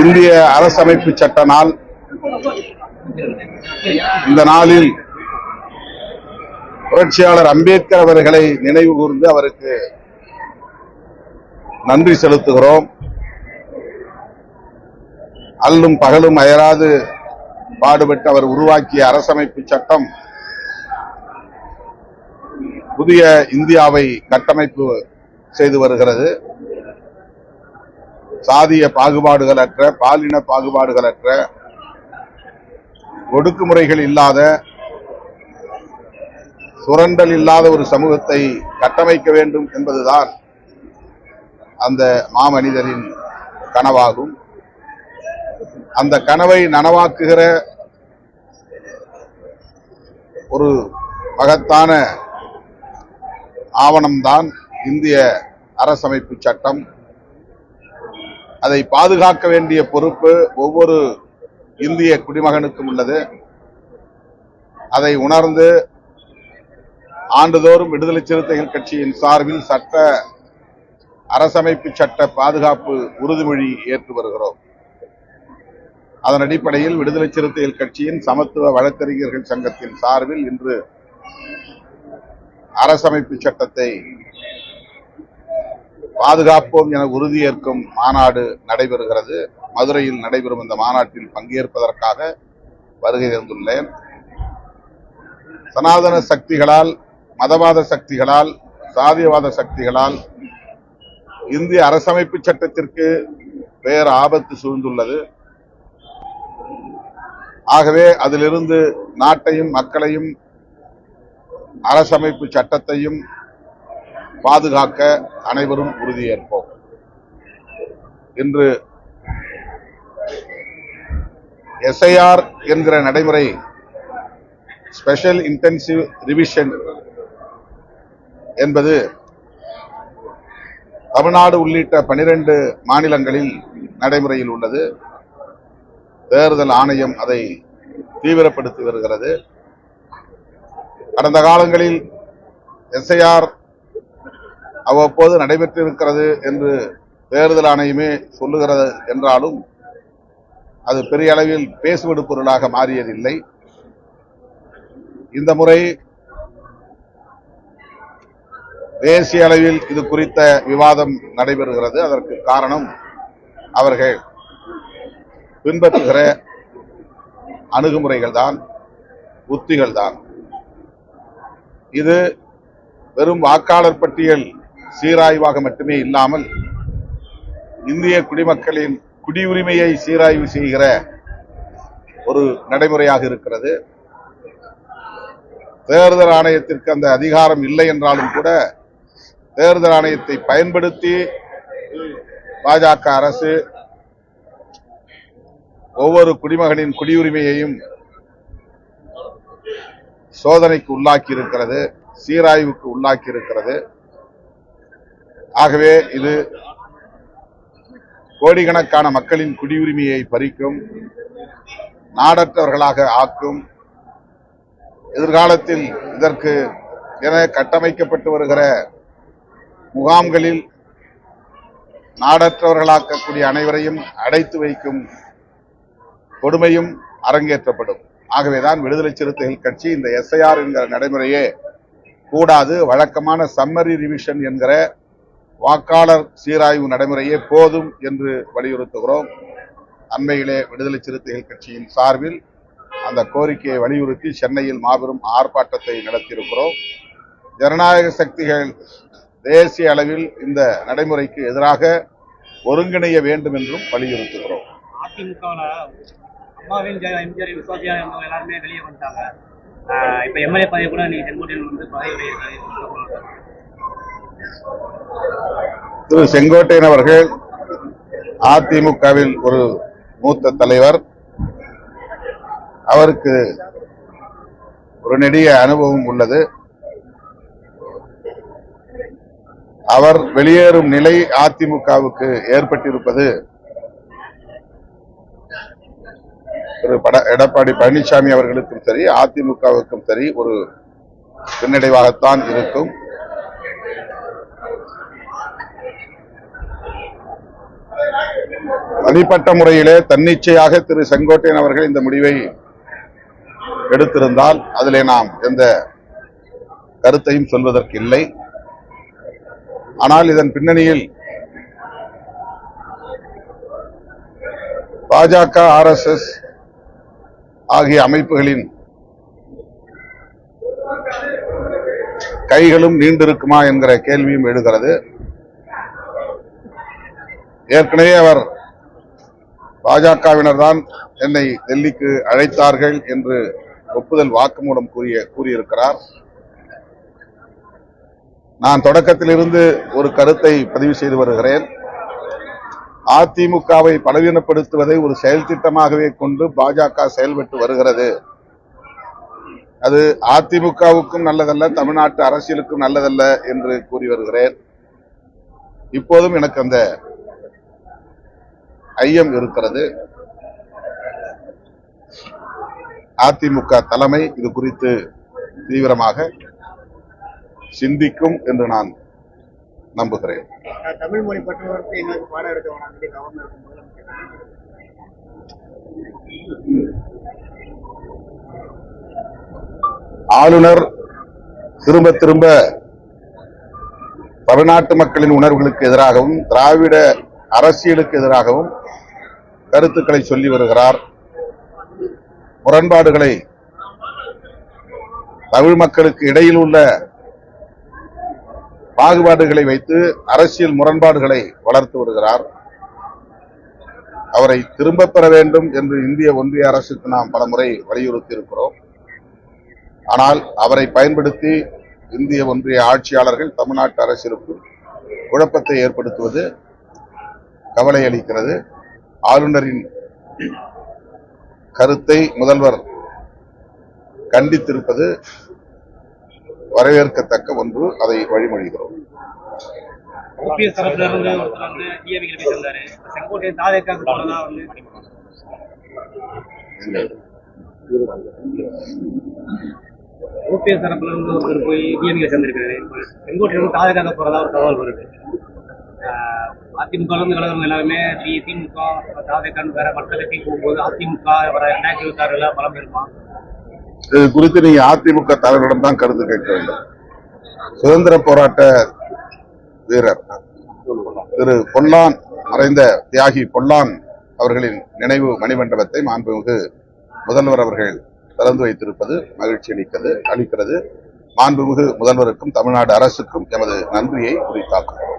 இந்திய அரசமைப்பு சட்ட நாள். இந்த நாளில் புரட்சியாளர் அம்பேத்கர் அவர்களை நினைவு கூர்ந்து அவருக்கு நன்றி செலுத்துகிறோம். அல்லும் பகலும் அயராது பாடுபட்டு அவர் உருவாக்கிய அரசமைப்பு சட்டம் புதிய இந்தியாவை கட்டமைப்பு செய்து வருகிறது. சாதிய பாகுபாடுகளற்ற, பாலின பாகுபாடுகளற்ற, ஒடுக்குமுறைகள் இல்லாத, சுரண்டல் இல்லாத ஒரு சமூகத்தை கட்டமைக்க வேண்டும் என்பதுதான் அந்த மாமனிதரின் கனவாகும். அந்த கனவை நனவாக்குகிற ஒரு மகத்தான ஆவணம்தான் இந்திய அரசமைப்பு சட்டம். அதை பாதுகாக்க வேண்டிய பொறுப்பு ஒவ்வொரு இந்திய குடிமகனுக்கும் உள்ளது. அதை உணர்ந்து ஆண்டுதோறும் விடுதலை சிறுத்தைகள் கட்சியின் சார்பில் அரசமைப்பு சட்ட பாதுகாப்பு உறுதிமொழி ஏற்று வருகிறோம். அதன் அடிப்படையில் விடுதலை சிறுத்தைகள் கட்சியின் சமத்துவ வழக்கறிஞர்கள் சங்கத்தின் சார்பில் இன்று அரசமைப்பு சட்டத்தை பாதுகாப்போம் என உறுதியேற்கும் மாநாடு நடைபெறுகிறது. மதுரையில் நடைபெறும் இந்த மாநாட்டில் பங்கேற்பதற்காக வருகை தந்துள்ளேன். சனாதன சக்திகளால், மதவாத சக்திகளால், சாதியவாத சக்திகளால் இந்திய அரசமைப்பு சட்டத்திற்கு வேறு ஆபத்து சூழ்ந்துள்ளது. ஆகவே அதிலிருந்து நாட்டையும் மக்களையும் அரசமைப்பு சட்டத்தையும் பாதுகாக்க அனைவரும் உறுதியேற்போம். இன்று SIR என்கிற நடைமுறை, ஸ்பெஷல் இன்டென்சிவ் ரிவிஷன் என்பது தமிழ்நாடு உள்ளிட்ட 12 மாநிலங்களில் நடைமுறையில் உள்ளது. தேர்தல் ஆணையம் அதை தீவிரப்படுத்தி வருகிறது. கடந்த காலங்களில் SIR அவ்வப்போது நடைபெற்றிருக்கிறது என்று தேர்தல் ஆணையமே சொல்லுகிறது என்றாலும் அது பெரிய அளவில் பேசுவடு பொருளாக மாறியதில்லை. இந்த முறை தேசிய அளவில் இது குறித்த விவாதம் நடைபெறுகிறது. அதற்கு காரணம் அவர்கள் பின்பற்றுகிற அணுகுமுறைகள் தான், உத்திகள் தான். இது வெறும் வாக்காளர் பட்டியல் சீராய்வாக மட்டுமே இல்லாமல் இந்திய குடிமக்களின் குடியுரிமையை சீராய்வு செய்கிற ஒரு நடைமுறையாக இருக்கிறது. தேர்தல் ஆணையத்திற்கு அந்த அதிகாரம் இல்லை என்றாலும் கூட தேர்தல் ஆணையத்தை பயன்படுத்தி பாஜக அரசு ஒவ்வொரு குடிமகனின் குடியுரிமையையும் சோதனைக்கு உள்ளாக்கி இருக்கிறது, சீராய்வுக்கு உள்ளாக்கி இருக்கிறது. ஆகவே இது கோடிக்கணக்கான மக்களின் குடியுரிமையை பறிக்கும், நாடற்றவர்களாக ஆக்கும். எதிர்காலத்தில் இதற்கு என கட்டமைக்கப்பட்டு வருகிற முகாம்களில் நாடற்றவர்களாக்கக்கூடிய அனைவரையும் அடைத்து வைக்கும் கொடுமையும் அரங்கேற்றப்படும். ஆகவேதான் விடுதலை சிறுத்தைகள் கட்சி இந்த SIR என்கிற நடைமுறையே கூடாது, வழக்கமான சம்மரி ரிவிஷன் என்கிற வாக்காளர் சீராய்வு நடைமுறையே போதும் என்று வலியுறுத்துகிறோம். அண்மையிலே விடுதலை சிறுத்தைகள் கட்சியின் சார்பில் அந்த கோரிக்கையை வலியுறுத்தி சென்னையில் மாபெரும் ஆர்ப்பாட்டத்தை நடத்தியிருக்கிறோம். ஜனநாயக சக்திகள் தேசிய அளவில் இந்த நடைமுறைக்கு எதிராக ஒருங்கிணைய வேண்டும் என்றும் வலியுறுத்துகிறோம். அம்மாவின் எம்ஜிஆர் விசுவாசியா எல்லாருமே வெளியே வந்துட்டாங்க. இப்ப MLA பதவி கூட நீங்க செங்கோட்டையன் வந்து பதவி. திரு செங்கோட்டையன் அவர்கள் அதிமுகவில் ஒரு மூத்த தலைவர். அவருக்கு ஒரு நெடிய அனுபவம் உள்ளது. அவர் வெளியேறும் நிலை அதிமுகவுக்கு ஏற்பட்டிருப்பது திரு எடப்பாடி பழனிசாமி அவர்களுக்கும் சரி, அதிமுகவுக்கும் சரி ஒரு பின்னடைவாகத்தான் இருக்கும். தனிப்பட்ட முறையிலே தன்னிச்சையாக திரு செங்கோட்டையன் அவர்கள் இந்த முடிவை எடுத்திருந்தால் அதிலே நாம் எந்த கருத்தையும் சொல்வதற்கு இல்லை. ஆனால் இதன் பின்னணியில் பாஜக, RSS ஆகிய அமைப்புகளின் கைகளும் நீண்டிருக்குமா என்கிற கேள்வியும் எழுகிறது. ஏற்கனவே அவர் பாஜகவினர் தான் என்னை டெல்லிக்கு அழைத்தார்கள் என்று ஒப்புதல் வாக்குமூலம் கூறியிருக்கிறார். நான் தொடக்கத்திலிருந்து ஒரு கருத்தை பதிவு செய்து வருகிறேன். அதிமுகவை பலவீனப்படுத்துவதை ஒரு செயல் திட்டமாகவே கொண்டு பாஜக செயல்பட்டு வருகிறது. அது அதிமுகவுக்கும் நல்லதல்ல, தமிழ்நாட்டு அரசியலுக்கும் நல்லதல்ல என்று கூறி வருகிறேன். இப்போதும் எனக்கு அந்த ஐயம் இருக்கிறது. அதிமுக தலைமை இது குறித்து தீவிரமாக சிந்திக்கும் என்று நான் நம்புகிறேன். தமிழ் மொழி பற்றுவதற்கு எங்களுக்கு பாடம் எடுக்க வேணாம் கவர்னர் ஆளுநர் திரும்ப திரும்ப தமிழ்நாட்டு மக்களின் உணர்வுகளுக்கு எதிராகவும் திராவிட அரசியலுக்கு எதிராகவும் கருத்துக்களை சொல்லி வருகிறார். முரண்பாடுகளை தமிழ் மக்களுக்கு இடையில் உள்ள பாகுபாடுகளை வைத்து அரசியல் முரண்பாடுகளை வளர்த்து வருகிறார். அவரை திரும்ப பெற வேண்டும் என்று இந்திய ஒன்றிய அரசுக்கு நாம் பலமுறை வலியுறுத்தி இருக்கிறோம். ஆனால் அவரை பயன்படுத்தி இந்திய ஒன்றிய ஆட்சியாளர்கள் தமிழ்நாட்டு அரசியலுக்கு குழப்பத்தை ஏற்படுத்துவது கவலை அளிக்கிறது. ஆளுநரின் கருத்தை முதல்வர் கண்டித்திருப்பது வரவேற்கத்தக்க ஒன்று. அதை வழிமொழிகிறோம். ஓபிஎஸ் தரப்புல இருந்து ஒருத்தர் வந்து டிஎம்கே பேசியிருந்தாரு. செங்கோட்டையன் தாவேக்காவுக்கு போறதா வந்து ஓபிஎஸ் தரப்புல இருந்து ஒருத்தர் போய் டிஎம்கே சேர்ந்திருக்காரு. செங்கோட்டையன் தாவேக்காக போறதா ஒரு தகவல் வருது. அதிமுக இருந்து விலகிறவங்க எல்லாருமே திமுக தாவேக்கான்னு வேற மற்ற கட்சி போகும்போது அதிமுக வர 2026 பலம் பெறுமா? இது குறித்து நீங்க அதிமுக தலைவரிடம் தான் கருத்து கேட்க வேண்டும். சுதந்திர போராட்ட வீரர் திரு பொல்லான், மறைந்த தியாகி பொல்லான் அவர்களின் நினைவு மணிமண்டபத்தை மாண்புமிகு முதல்வர் அவர்கள் திறந்து வைத்திருப்பது மகிழ்ச்சி அளிக்கிறது. மாண்புமிகு முதல்வருக்கும் தமிழ்நாடு அரசுக்கும் எமது நன்றியை உரித்தாக்கும்.